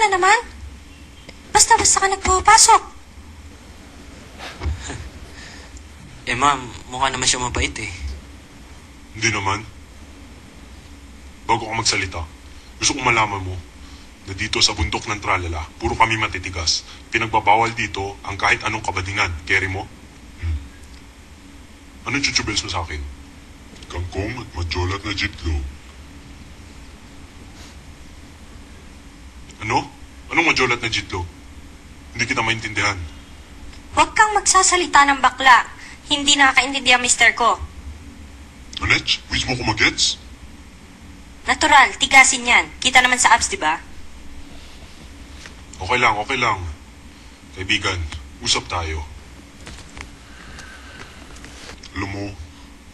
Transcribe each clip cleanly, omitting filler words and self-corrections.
na naman? Basta-basta ka nagpapasok. Ma'am, mukha naman siya mabait eh. Hindi naman. Bago ka magsalita, gusto kong malaman mo na dito sa bundok ng Tralala, puro kami matitigas. Pinagbabawal dito ang kahit anong kabadingan. Carry mo? Anong chuchubels mo sa akin? Kangkong at majolat na jitlo. Ano? Anong majolat na jitlo? Hindi kita maintindihan. Huwag kang magsasalita ng bakla. Hindi nakakaintindihan, mister ko. Anech, wish mo ko magets? Natural, tigasin yan. Kita naman sa apps, di ba? Okay lang, okay lang. Kaibigan, usap tayo. Alam mo,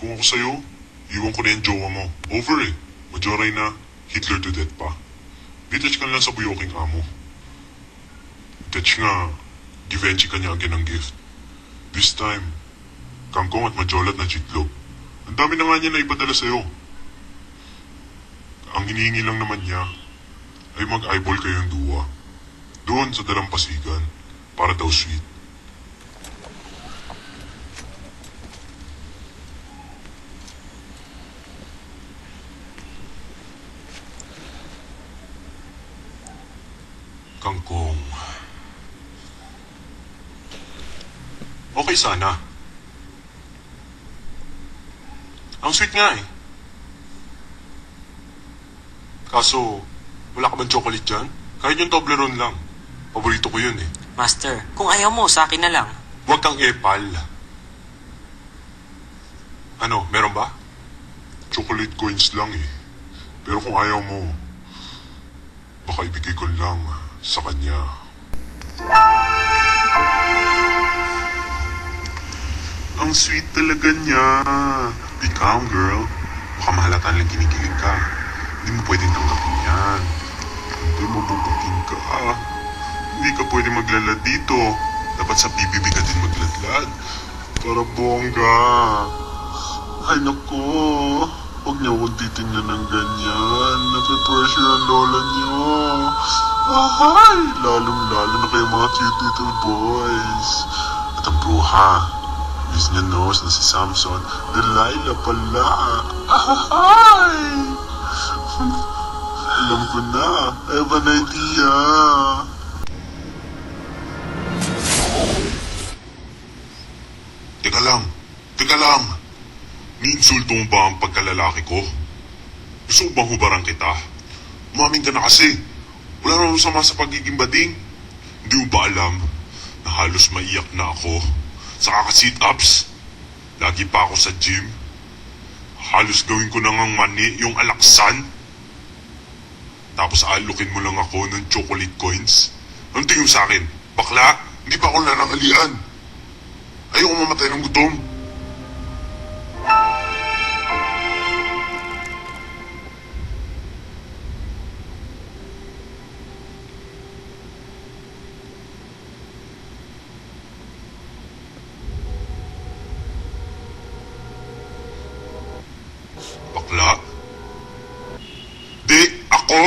kung ako sa'yo, iwan ko na yung jowa mo. Over eh. Majoray na, Hitler to death pa. Detach ka lang sa buyoking amo. Detach nga, givenchy ka niya again ng gift. This time, kangkong at majolat na chitlog. Ang dami na nga niya na ipadala sa'yo. Ang hinihingi lang naman niya ay mag-eyeball kayong duwa. Doon sa dalampasigan, para daw sweet. Kangkong. Okay sana. Ang sweet nga eh. Kaso, wala ka bang chocolate dyan? Kahit yung Toblerone lang. Paborito ko yun eh. Master, kung ayaw mo, sa akin na lang. Huwag kang epal. Ano, meron ba? Chocolate coins lang eh. Pero kung ayaw mo, baka ibigay ko lang sa kanya. Ang sweet talaga niya. Be calm, girl. Baka mahalata lang kinikilig ka. Hindi mo pwedeng tanggapin yan. Hindi mabubuking ka. Hindi ka pwede maglalad dito. Dapat sa PBB ka din magladlad. Para bongga. Ay naku. Huwag niyo akong titingnan ng ganyan. Nape-pressure ang lola niyo. Ay, lalong-lalo na kayo mga cute little boys. At ang bruha. Miss niya knows na si Samson. Delilah pala. Ay! Alam ko na. I have an idea. Teka lang. Teka lang. Niinsulto mo ba ang pagkalalaki ko? Gusto mo bang hubarang kita? Umamin ka na kasi. Wala naman sama sa pagiging bading. Hindi mo ba alam na halos maiyak na ako sa kaka-sit-ups? Lagi pa ako sa gym. Halos gawin ko na ngang mani yung alaksan. Tapos aalukin mo lang ako ng chocolate coins. Anong tingin mo sa akin? Bakla? Hindi pa ako narangalian. Ayoko mamatay ng gutom. Bakla? Di ako